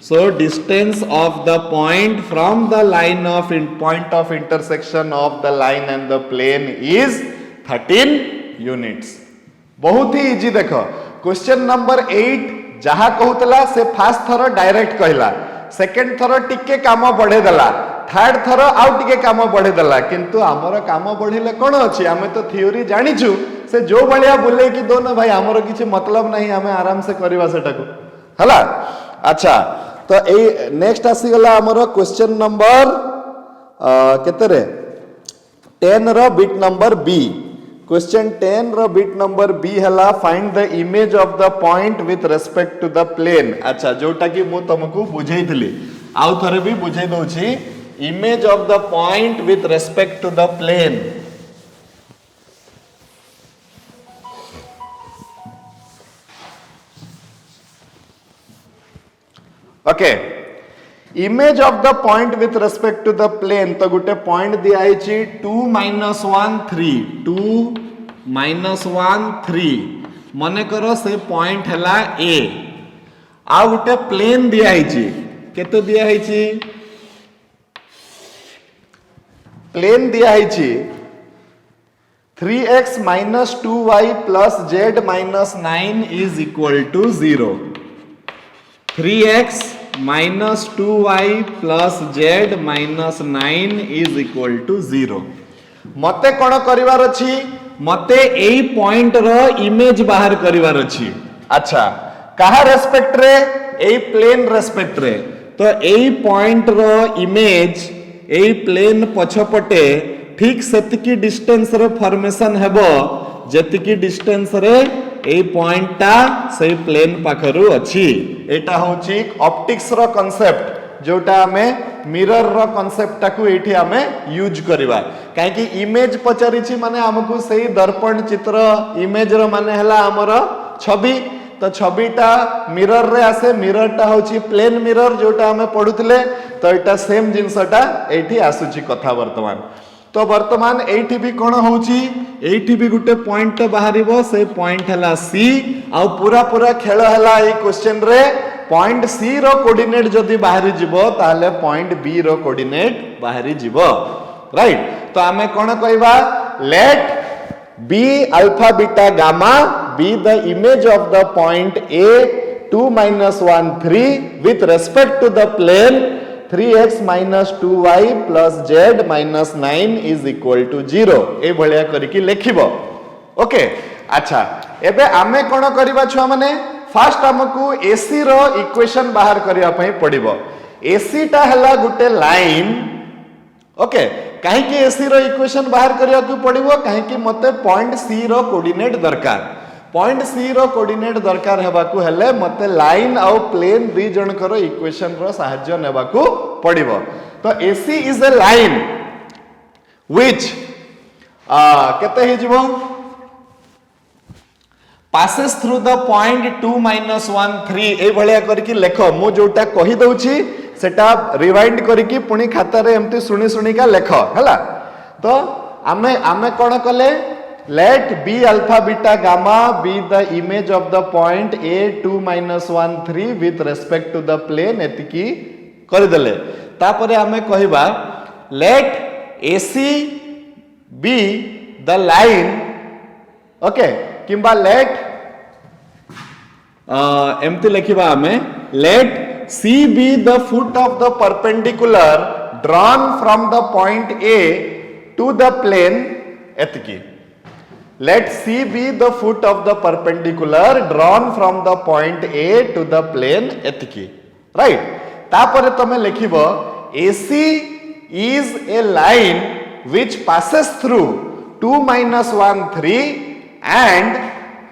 So distance of the point from the line of point of intersection of the line and the plane is 13 units. बहुत ही इजी देखो क्वेश्चन नंबर 8 जहा कहूतला से फास्ट थरो डायरेक्ट कहला सेकंड थरो टिके काम बढ़े देला थर्ड थरो आउ टिके काम बढ़े देला किंतु हमर काम बढ़िले कोन अछि हमें तो थ्योरी जानिछु से जो बलिया बोले कि दोनो भाई हमर किछि मतलब नहीं हमें आराम से करबा सेटाको हला अच्छा तो ए नेक्स्ट आसी गला हमर क्वेश्चन नंबर केते रे 10 रो बिट नंबर बी क्वेश्चन 10 रो बिट नंबर बी हला find the image of the point with respect to the plane अच्छा जोटा कि मु तुमको बुझेइतली आउ थरे भी बुझे दउछि image of the point with respect to the plane okay image of the point with respect to the plane तो गुटे पॉइंट दिया है 2 -1 3 2 -1 3 मने करो से पॉइंट हला ए आ गुटे प्लेन दिया है केते दिया है प्लेन दिया है 3x - 2y + z - 9 is equal to 0 3x minus 2y plus z minus 9 is equal to 0 मते कोन करिवार अछि मते एई पॉइंट रो इमेज बाहर करिवार अछि अच्छा कहा रेस्पेक्ट रे एई प्लेन रेस्पेक्ट रे तो एई पॉइंट रो इमेज एई प्लेन पछपटे ठीक सेतिकी डिस्टेंस रे फॉर्मेशन हेबो जेतिकी डिस्टेंस रे ए पॉइंटटा से प्लेन पाखरु अछि एटा होची ऑप्टिक्स रो कांसेप्ट जोटा हमें मिरर रो कांसेप्ट टाकू एठी हमें यूज करबा काहे कि इमेज पचारिछि माने हमकु सेही दर्पण चित्र इमेज रो माने हला हमर छवि तो छविटा मिरर रे आसे मिररटा होची प्लेन मिरर जोटा हमें पढुतले तो एटा सेम जिंसटा एठी आसुची कथा वर्तमान तो वर्तमान एठी भी कोन होची एठी भी गुटे पॉइंट बाहरिबो से पॉइंट हला सी आ पूरा खेल हला ए क्वेश्चन रे पॉइंट सी रो कोऑर्डिनेट जदी बाहरी जिवो ताले पॉइंट बी रो कोऑर्डिनेट बाहरी जिवो राइट तो हमें कोन कहबा let B alpha beta gamma be the image of the point A 2 - 1 3 with respect to the plane 3x - 2y plus z - 9 is equal to 0 ए भलिया करिकि लेखिबो ओके अच्छा एबे आमे कोन करबा छुआ माने फर्स्ट हमकु एसी रो इक्वेशन बाहर करिया पई पडिबो एसी ता हला गुटे लाइन ओके काहे कि एसी रो इक्वेशन बाहर करिया को पडिबो काहे कि मते पॉइंट सी रो कोऑर्डिनेट दरकार पॉइंट सी रो कोऑर्डिनेट दरकार हेबाकू हेले मते लाइन आउ प्लेन दुई जन करो इक्वेशन रो सहाय्य नेबाकू पडिबो तो AC is a line which केते हे जिवो passes through the point 2 - 1 3 ए भलिया करके लेखो मु जोटा कहि दउची सेटा रिवाइंड करके पुनी खाता रे एमती सुनी सुनी का लेखो हला तो आमे कोन कले let b alpha beta gamma be the image of the point a 2 - 1 3 with respect to the plane एतिकी कर देले तापरे आमे कहिबा let ac be the line okay किंबा let एमती लिखिबा आमे let c be the foot of the perpendicular drawn from the point a to the plane एतिकी let c be the foot of the perpendicular drawn from the point a to the plane एतिकी right तापरे तमे लिखिबो ac is a line which passes through 2 - 1 3 and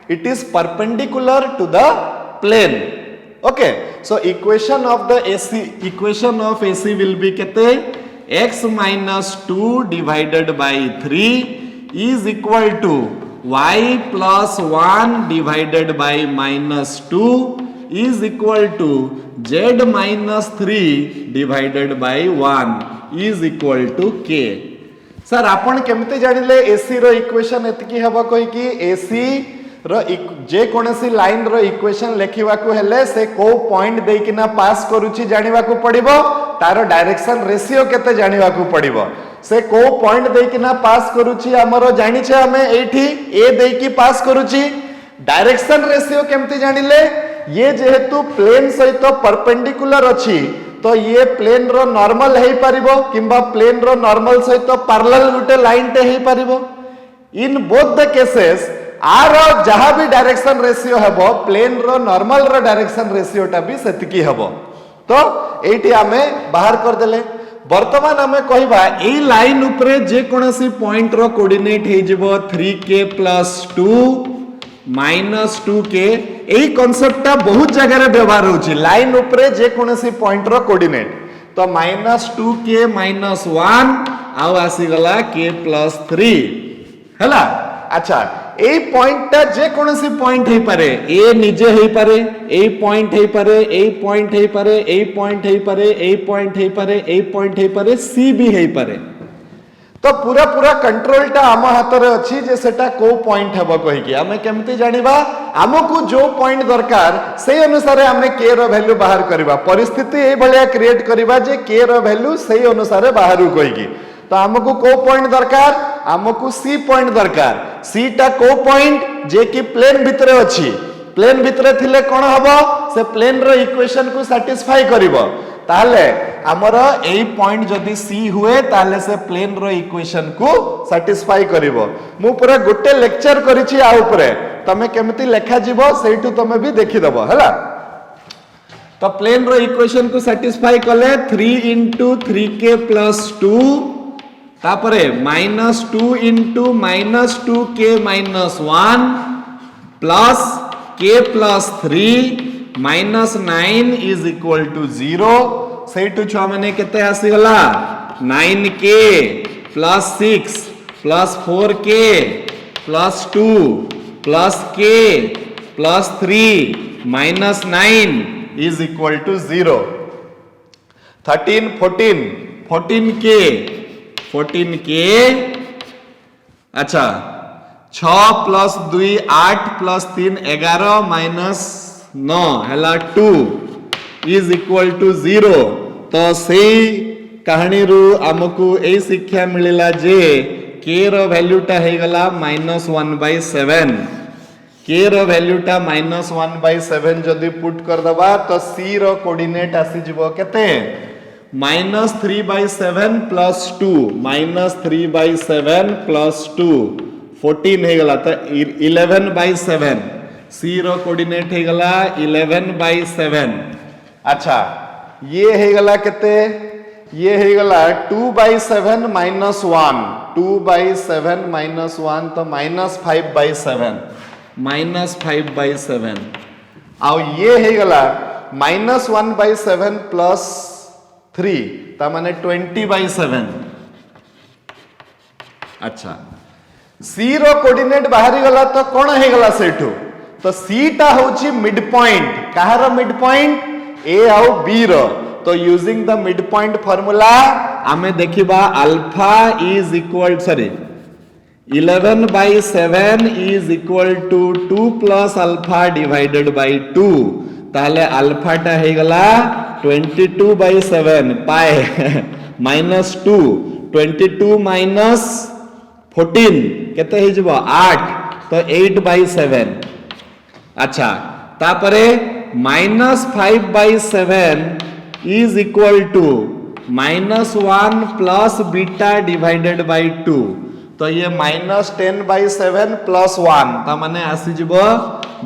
it is perpendicular to the plane okay so equation of ac will be kete x - 2 divided by 3 is equal to y plus 1 divided by -2 is equal to z minus 3 divided by 1 is equal to k. Sir आपण केमते जानिले AC रो इक्वेशन एतकी हबा कोइ कि AC जे कोनसी लाइन रो इक्वेशन लेखिवा को हेले से को पॉइंट देकिना पास करूची जानिवा को पड़िबो तारो डायरेक्शन रेशियो केते जानिवा को पड़िबो से को पॉइंट देकिना पास करूची हमरो जानि छे हमें एठी ए देकी पास करूची डायरेक्शन रेशियो केमती जानिले ये जेहेतु प्लेन सहित परपेंडिकुलर अछि तो ये प्लेन रो नॉर्मल हेई परिबो किंबा प्लेन रो नॉर्मल सहित पैरेलल गुटे लाइन टे हेई परिबो in both the cases are जहां भी डायरेक्शन रेशियो हेबो प्लेन रो नॉर्मल रो डायरेक्शन रेशियो टा भी सेतिकी हेबो तो एठी हमें बाहर कर देले वर्तमान हमें कहबा ए लाइन ऊपर जे कोनसी पॉइंट रो कोऑर्डिनेट हे जिवो 3k + 2 -2k एही कांसेप्ट टा बहुत जगह रे व्यवहार होची लाइन ऊपर जे कोनसी पॉइंट रो कोऑर्डिनेट तो -2k - 1 आउ आसी गला k + 3 हला अच्छा ए पॉइंट टा जे कोनसी पॉइंट हे पारे ए निजे हे पारे ए पॉइंट हे पारे ए पॉइंट हे पारे ए पॉइंट हे पारे ए पॉइंट हे पारे ए पॉइंट हे पारे सी भी हे पारे तो पूरा पूरा कंट्रोल टा हम हाथ रे अछि जे सेटा को पॉइंट हेबो कहि कि हमें केमती जानिबा हमकु जो पॉइंट दरकार से अनुसार हमें k रो वैल्यू बाहर करबा परिस्थिति ए भलिया क्रिएट करबा जे k रो वैल्यू सही अनुसार बाहर कहि कि तो हमकु को पॉइंट दरकार हमकु सी पॉइंट दरकार सी टा को पॉइंट जे कि प्लेन भितरे अछि प्लेन भितरे थिले कोन हबो से प्लेन रो इक्वेशन को सैटिस्फाई करिवो ताले हमर एई पॉइंट जदी सी हुए ताले से प्लेन रो इक्वेशन को सैटिस्फाई करिवो मु पूरा गुटे लेक्चर करिछि आ ऊपर तमे केमती लेखा जीवो सेठु तमे भी देखि दबो हला तो प्लेन रो इक्वेशन को सैटिस्फाई कले 3 * 3k + 2 तापरे -2 * -2k - 1 प्लस k + 3 -9 = 0 सेठु छुआ माने केते आसी गला 9k + 6 + 4k + 2 + k + 3 -9 = 0 13 14 14k अच्छा 6 + 2 8 + 3 11 - 9 हैला 2 = 0 तो सेई कहानी रु हमकु ए शिक्षा मिलिला जे k रो वैल्यू टा हे गला -1/7 k रो वैल्यू टा -1/7 जदी पुट कर दबा तो c रो कोऑर्डिनेट आसी जिवो केते -3/7 + 2 -3/7 + 2 14 हे गला तो 11/7 c रो कोऑर्डिनेट हे गला 11/7 अच्छा ये हे गला केते ये हे गला 2/7 - 1 2/7 - 1 तो -5/7 -5/7 आ ये हे गला -1/7 + 3 ता माने 20/7 अच्छा सी रो कोऑर्डिनेट बाहरी गला तो कोन हे गला सेठू तो सी टा होची मिड पॉइंट कहार मिड पॉइंट ए आउ बी रो तो using the mid point formula हमें देखिबा alpha is equal sorry 11/7 is equal to 2 + alpha divided by 2 ताले अल्फा टा हे गला 22/7 पाए -2 22 - 14 केते हे जबो 8 तो 8/7 अच्छा तापरे -5/7 is equal to -1 + beta divided by 2 तो ये -10/7 + 1 ता माने आसी जबो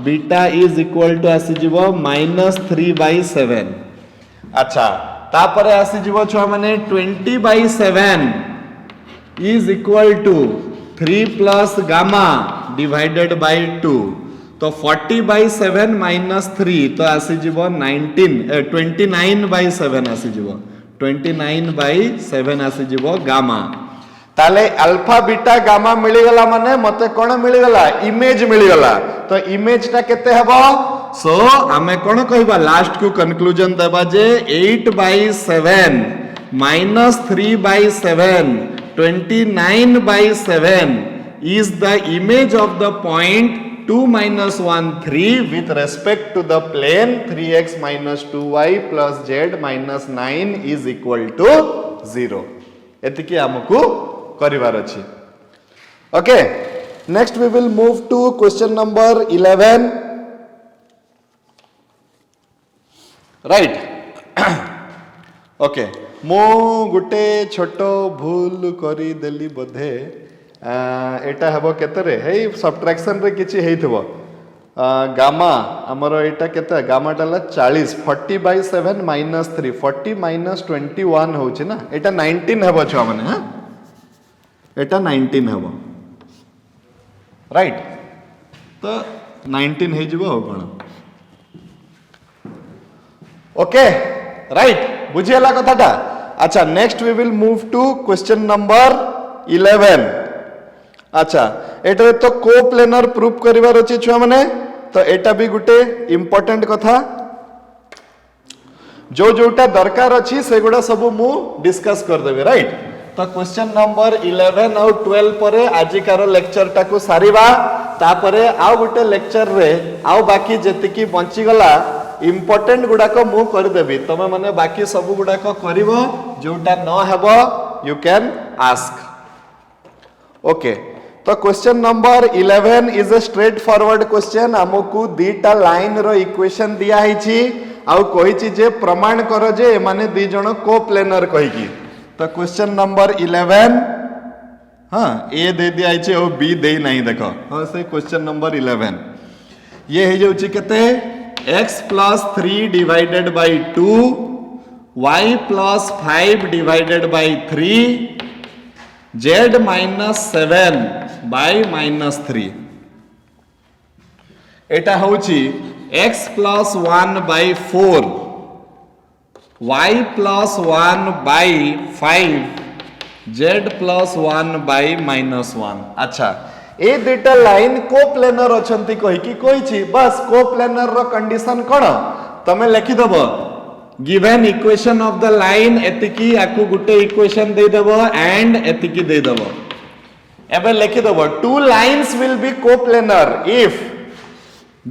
बीटा इज इक्वल टू आसी जबो -3/7 अच्छा तापरे आसी जबो छुआ माने 20/7 is equal to 3 + gamma divided by 2 तो 40/7 - 3 तो आसी जीवो 29/7 आसी जीवो 29/7 आसी जीवो गामा ताले अल्फा बीटा गामा मिली गला माने मते कोन मिली गला इमेज मिली गला तो इमेज टा केते हबो सो हमें कोन कहबा लास्ट को कंक्लूजन देबा जे 8/7 - 3/7 29/7 is the image of the point 2 minus 1 3 with respect to the plane 3x minus 2y plus z minus 9 is equal to 0 एतिकी हमकु करिवार अछि okay next we will move to question number 11 right okay मो गुटे छोटो भूल करी देली बोधे एटा हबो केतरे हे सब्ट्रैक्शन रे किछि हेइथबो गामा हमर एटा केते गामा टाला 40 40 by 7 minus 3 40 minus 21 होछि ना एटा 19 हबो छ माने हां एटा 19 हबो राइट तो 19 हे जिवो कोन ओके राइट बुझियला कथाटा अच्छा next we will move to question number 11 अच्छा एटा तो कोप्लेनर प्रूफ करिवार अछि छुआ माने तो एटा भी गुटे इंपोर्टेंट कथा जो जोटा दरकार अछि सेगुडा सब मु डिस्कस कर देबे राइट तो क्वेश्चन नंबर 11 और 12 परे आजिकार लेक्चर टाकू सारिबा तापरे आउ गुटे लेक्चर रे आउ बाकी जेतिकी बंची गला इंपोर्टेंट गुडाक मु कर देबी तमे माने बाकी सब गुडाक करिवो जोटा न हेबो यू कैन आस्क ओके तो question number 11 is a straightforward question हमकु दीटा लाइन रो इक्वेशन दिया हिची आउ कहिची जे प्रमाण करो जे माने दी जण कोप्लेनर कहिकी तो क्वेश्चन नंबर 11 हां ए दे दिया हिची और बी दे नहीं देखो हां से क्वेश्चन नंबर 11 ये हे जाउची केते x plus 3 divided by 2 y plus 5 divided by 3 z minus 7 by minus 3 एटा होची x plus 1 by 4 y plus 1 by 5 z plus 1 by minus 1 अच्छा ए दुटा लाइन कोप्लेनर अछंती कहि कि कहिछि बस कोप्लेनर रो कंडीशन कोन तमे लिखि दबो given equation of the line एतिकी आकु गुटे इक्वेशन दे देबो एंड एतिकी दे देबो एबे लिखि देबो two lines will be coplanar if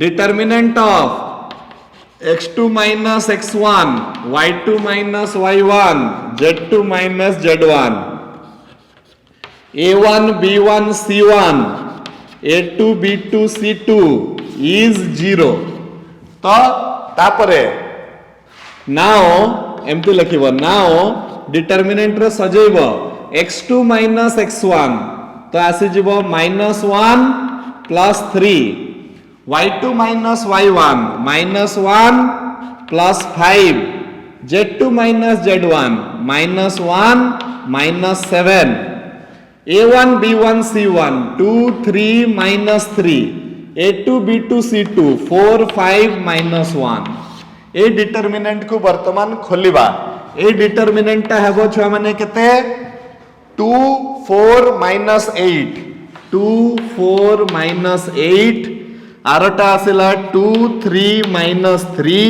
determinant of x2 minus x1 y2 minus y1 z2 minus z1 a1 b1 c1 a2 b2 c2 is 0 तो तापरे नाउ एमती लिखिबो नाउ डिटरमिनेंट रे सजेइबो x2 minus x1 तो आसी जिवो -1 plus 3 y2 minus y1 -1 plus 5 z2 minus z1 -1 minus 7 a1 b1 c1 2 3 minus 3 a2 b2 c2 4 5 minus 1 ए डिटरमिनेंट को वर्तमान खोलिबा ए डिटरमिनेंट ता हेबो छ माने केते 2 4 minus 8 2 4 minus 8 आरटा आसिला 2 3 minus 3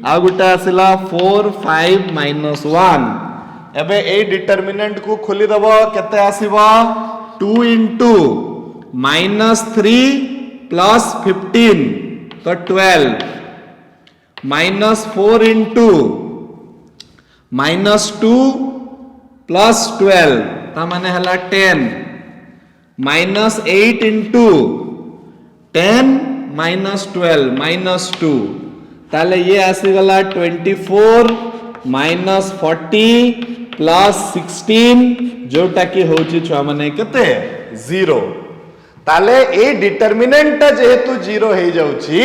आ गुटा आसिला 4 5 minus 1 एबे ए डिटरमिनेंट को खोली दबो केते आसीबो 2 into -3 plus 15 तो 12 -4 into -2 plus 12 ता माने हला 10 -8 into 10 -12 -2 ताले ये आसी गला 24 -40 plus 16 जोटा की होची छुआ माने केते 0 ताले ए डिटरमिनेंट जेहेतु 0 हे जाउची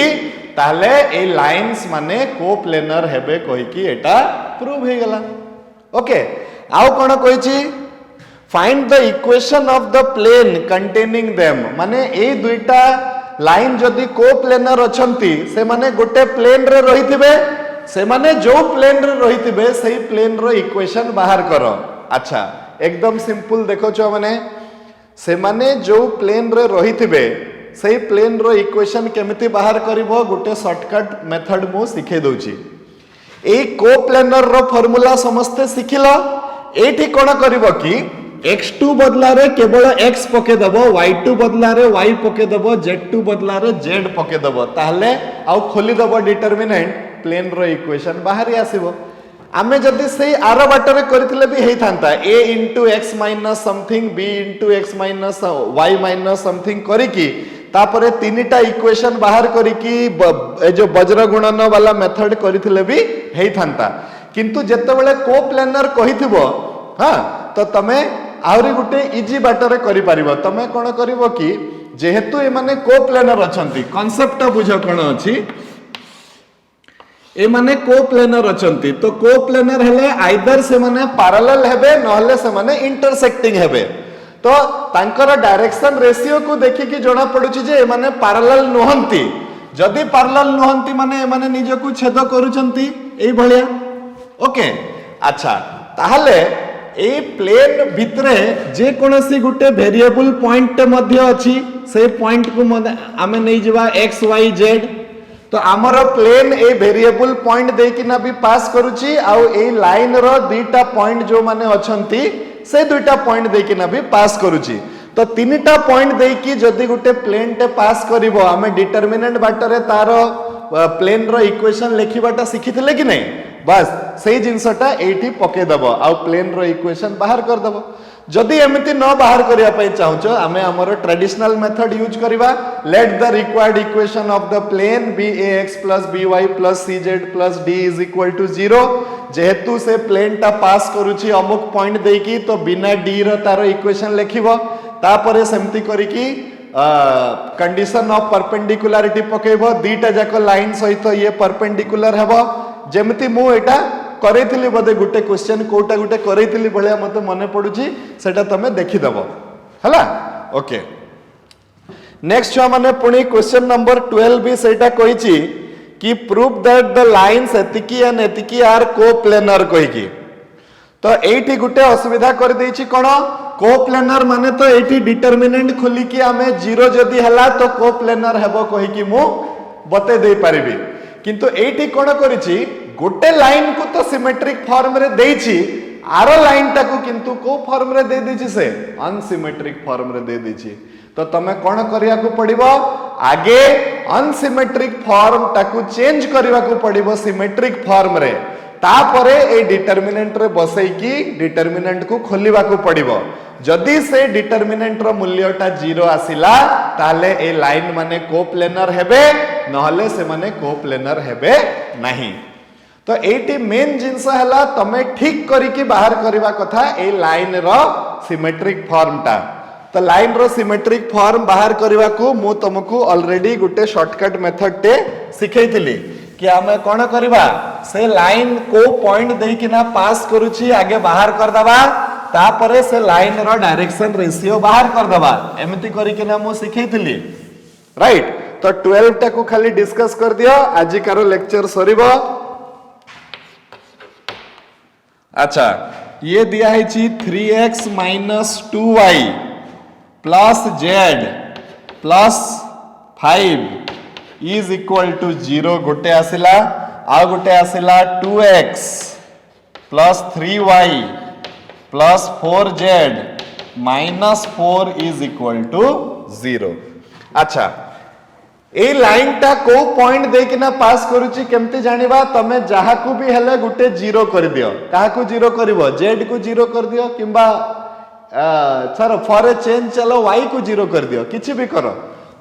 ताले ए लाइंस माने कोप्लेनर हेबे कहि कि एटा प्रूव हे गला ओके आउ कोन कहिची find the equation of the plane containing them माने ए दुईटा लाइन जदी कोप्लेनर अछंती से माने गोटे प्लेन रे रहिथिबे से माने जो प्लेन रे रहिथिबे सही प्लेन रो इक्वेशन बाहर करो अच्छा एकदम सिंपल देखो छ माने से माने जो प्लेन रे रहिथिबे सही प्लेन रो इक्वेशन केमिति बाहर करिवो गोटे शॉर्टकट मेथड मु सिखे दउची ए कोप्लेनर रो फार्मूला समस्त सिखिलो एठी कोन करिवो कि x2 बदला रे केवल x पके दबो, y2 बदला रे y पके दबो, z2 बदला रे z पके दबो, ताहले आउ खोली दबो डिटरमिनेंट, प्लेन रो इक्वेशन बाहरी आसीबो। आमे जदि सेही आर बाटरे करथिले भी हेई थांता a into x minus something b into x minus y minus something करिकी तापरे तीनटा इक्वेशन बाहर करिकी ए जो वज्र गुणन वाला मेथड करथिले भी हेई थांता। किंतु जेतेबेले कोप्लेनर कहिथिबो हां तो तमे आउरी गुटे इजी बाटरे करि परिबो। तमे कोन करिवो कि जेहेतु ए माने कोप्लेनर अछंती, कांसेप्ट बुझो कोन अछि, ए माने कोप्लेनर अछंती, तो कोप्लेनर हेले आइदर से माने पैरेलल हेबे नहले से माने इंटरसेक्टिंग हेबे। तो तांकर डायरेक्शन रेशियो को देखि कि जणा पडुची जे ए माने पैरेलल नहंती। जदि पैरेलल नहंती माने ए माने निज को छेद करूचंती एई भलिया। ओके अच्छा, ताहले ए प्लेन भितरे जे कोनसी गुटे वेरिएबल पॉइंट मध्य अछि, से पॉइंट को आमे नै जबा x y z, तो आमर प्लेन ए वेरिएबल पॉइंट देकी ना भी पास करूची, आउ ए लाइन रो दुईटा पॉइंट जो माने अछंती से दुईटा पॉइंट देकी ना भी पास करूची। तो तीनटा पॉइंट देकी जदि गुटे प्लेन टे पास करिवो, आमे डिटरमिनेंट बाटरे तारो प्लेन रो इक्वेशन लिखिबाटा सिखिथिले कि नै, बस सेही जिंसटा एठी पके दबो आउ प्लेन रो इक्वेशन बाहर कर दबो। जदि एमिति न बाहर करिया पई चाहूचो, आमे हमर ट्रेडिशनल मेथड यूज करिवा। Let the required equation of the plane be ax plus by plus cz plus d is equal to 0। जेहेतु से प्लेन टा पास करूची अमुक पॉइंट देकी, तो बिना d रो तारो इक्वेशन लिखिबो, तापरे सेमति करिकी कंडीशन ऑफ परपेंडिकुलरिटी पकेबो, दीटा जाको लाइन सहित ये परपेंडिकुलर हेबो। जेमति मु एटा करैथिली बदे गुटे क्वेश्चन कोटा गुटे करैथिली भलिया मते मने पडुची, सेटा तमे देखि दबो हला। ओके नेक्स्ट छुआ माने पुणी क्वेश्चन नंबर 12 भी सेटा कहिची कि प्रूव दैट द लाइन्स एतिकी एंड एतिकी आर कोप्लेनर कहिकी। तो एठी गुटे असुविधा कर देछि कोन, कोप्लेनर माने तो एठी डिटरमिनेंट खोली कि आमे 0 जदी हला तो कोप्लेनर हेबो कहिकी मु बते दे परिबी। किंतु एठी कोन करिछि, गोटे लाइन को तो सिमेट्रिक फॉर्म रे देछि, आर लाइन टाकू किंतु को फॉर्म रे दे देछि, से अनसिमेट्रिक फॉर्म रे दे देछि। तो तमे कोन करिया को पड़िबो, आगे अनसिमेट्रिक फॉर्म टाकू चेंज करिवा को पड़िबो सिमेट्रिक फॉर्म रे, तापरे ए डिटरमिनेंट रे बसई की डिटरमिनेंट को खोलिवा को पड़िबो। जदि से डिटरमिनेंट रो मूल्यटा 0 आसिला, ताले ए लाइन माने कोप्लेनर हेबे, नहले से माने कोप्लेनर हेबे नहीं। तो एटी मेन जिंस हला तमे ठीक करिकी बाहर करिवा कथा ए लाइन रो सिमेट्रिक फॉर्म टा। तो लाइन रो सिमेट्रिक फॉर्म बाहर करिवा को मु तुमको ऑलरेडी गुटे शॉर्टकट मेथड टे सिखैतिली कि आमे कोन करिवा, से लाइन को पॉइंट देकी ना पास करूची आगे बाहर कर दबा, तापरे से लाइन रो डायरेक्शन रेशियो बाहर कर दबा, एमिति करिके ना मु सिखैतिली राइट। तो 12 टा को खाली डिस्कस कर दियो, आज कारो लेक्चर सरीबो। अच्छा ये दिया है 3x minus 2y plus z plus 5 is equal to 0 गोटे आसिला, आ गोटे आसिला 2x plus 3y plus 4z minus 4 is equal to 0। अच्छा ए लाइन टा को पॉइंट देकी ना पास करूची केमती जानिबा, तमे जहा को भी हेले गुटे 0 कर दियो। काहा को 0 करबो, z को 0 कर दियो, किंबा सर फॉर ए चेंज चलो y को 0 कर दियो, किछि भी करो।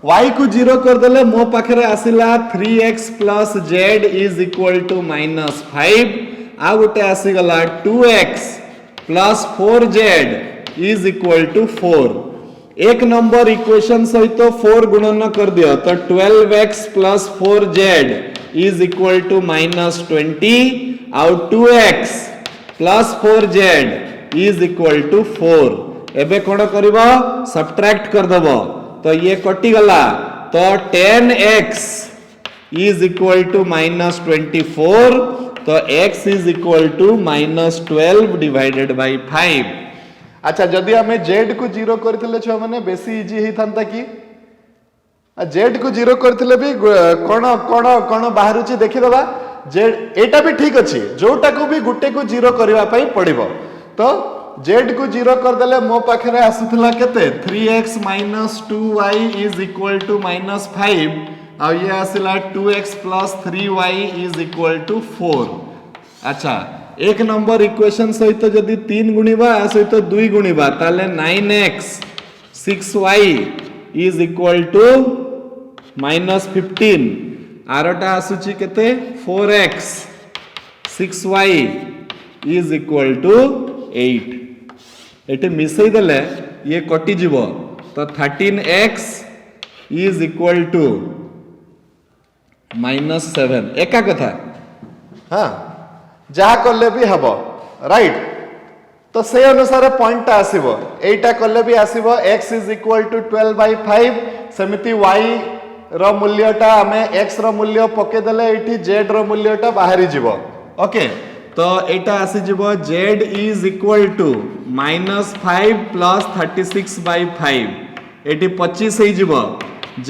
y को 0 कर देले मो पाखरे आसिला 3x plus z is equal to minus 5, आ गुटे आसी गला 2x plus 4z is equal to 4। एक नंबर इक्वेशन सहित 4 गुणन कर दियो, तो 12x plus 4z is equal to minus 20, और 2x plus 4z is equal to 4। एबे कोन करिवो, सब्ट्रैक्ट कर दबो, तो ये कटि गला, तो 10x is equal to minus 24, तो x is equal to minus 12 divided by 5। अच्छा जदि हमें z को 0 करथिले छ माने बेसी इजी हे थांता कि, z को 0 करथिले भी कोन कोन कोन बाहर छि देखि दबा, z एटा भी ठीक अछि, जोटा को भी गुटे को 0 करबा पई पड़िबो। तो z को 0 कर देले मो पाखरे आसुथला केते 3x - 2y = -5 आ ये आसिला 2x + 3y = 4। अच्छा एक नंबर इक्वेशन सहित जदि 3 गुणिबा सहित 2 गुणिबा ताले 9x 6y = -15 आरटा आसुची केते 4x 6y = 8 एटे मिसई देले ये कटि जीवो तो 13x = -7 एका कथा हाँ जहा कले भी हबो राइट तो से अनुसार पॉइंट आसीबो एटा कले भी आसीबो x = 12/5 समिति y रो मूल्यटा आमे x रो मूल्य पके देले एठी z रो मूल्यटा बाहरी जीवो ओके तो एटा आसी जीवो z = -5 + 36/5 एठी 25 हे जीवो z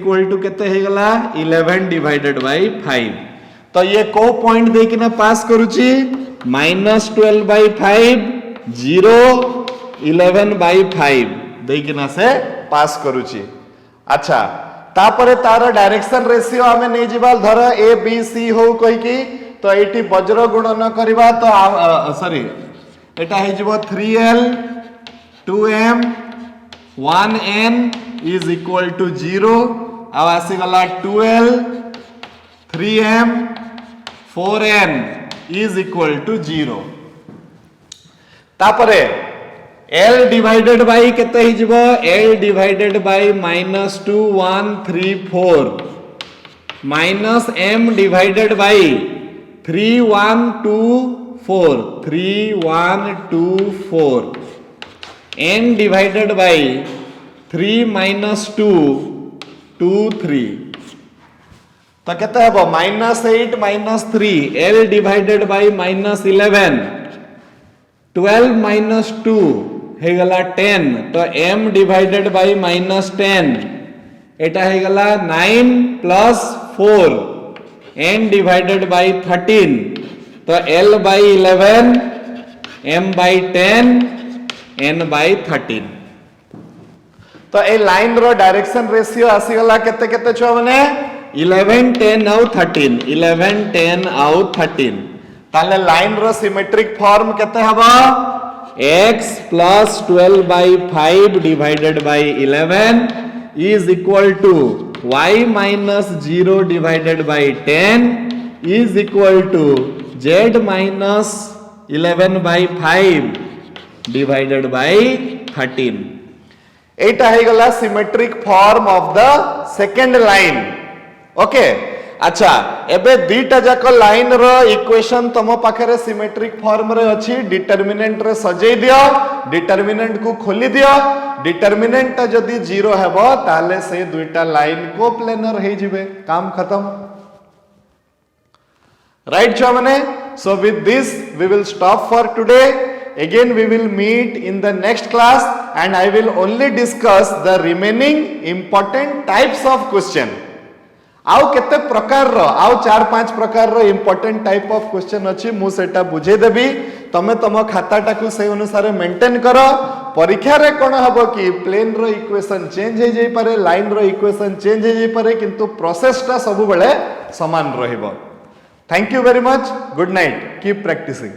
= केते हे गला 11/5 तो ये को पॉइंट दे किना पास करूची -12/5 0 11/5 दे किना से पास करूची। अच्छा तापरे तार डायरेक्शन रेशियो आमे नै जिबाल धर a b c हो कहि की तो एठी वज्र गुणन करबा तो सॉरी एटा हे जिवो 3l 2m 1n = 0 आ आसी गला 2l 3m 4n = 0 तापरे l डिवाइडेड बाय केते हि जिवो l divided by -2134 -m divided by 3124 n divided by 3 - 2 23 तो केते हबो -8 - 3 l डिवाइडेड बाय -11 12 - 2 हे गला 10 तो m डिवाइडेड बाय -10 एटा हे गला 9 + 4 n डिवाइडेड बाय 13 तो l/11 m/10 n/13 तो ए लाइन रो डायरेक्शन रेशियो आसी गला केते केते छ माने 11 10 आउ 13 11 10 आउ 13 ताले लाइन रो सिमेट्रिक फॉर्म केते हबो x + 12/5 divided by 11 = y - 0 divided bye 10 = z - 11/5 divided by 13 एटा हे गला symmetric form of the second line okay अच्छा एबे दीटा जाक लाइन रो इक्वेशन तम पाखरे सिमेट्रिक फॉर्म रे अछि डिटरमिनेंट रे सजै दियो डिटरमिनेंट को खोली दियो डिटरमिनेंट जदी 0 हेबो ताले से दुईटा लाइन को प्लेनर हे जिवे काम खत्म राइट छो माने so with this we will stop for today again we will meet in the next class and I will only discuss the remaining important types of question आउ केते प्रकार रो आउ 4-5 प्रकार रो इंपोर्टेंट टाइप ऑफ क्वेश्चन अछि मु सेटा बुझे देबी तमे तम खाताटा को से अनुसार मेंटेन करो परीक्षा रे कोन हबो कि प्लेन रो इक्वेशन चेंज हे जाई पारे लाइन रो इक्वेशन चेंज हे जाई पारे किंतु प्रोसेस टा सब बेले समान रहिबो thank you very much good night keep practising.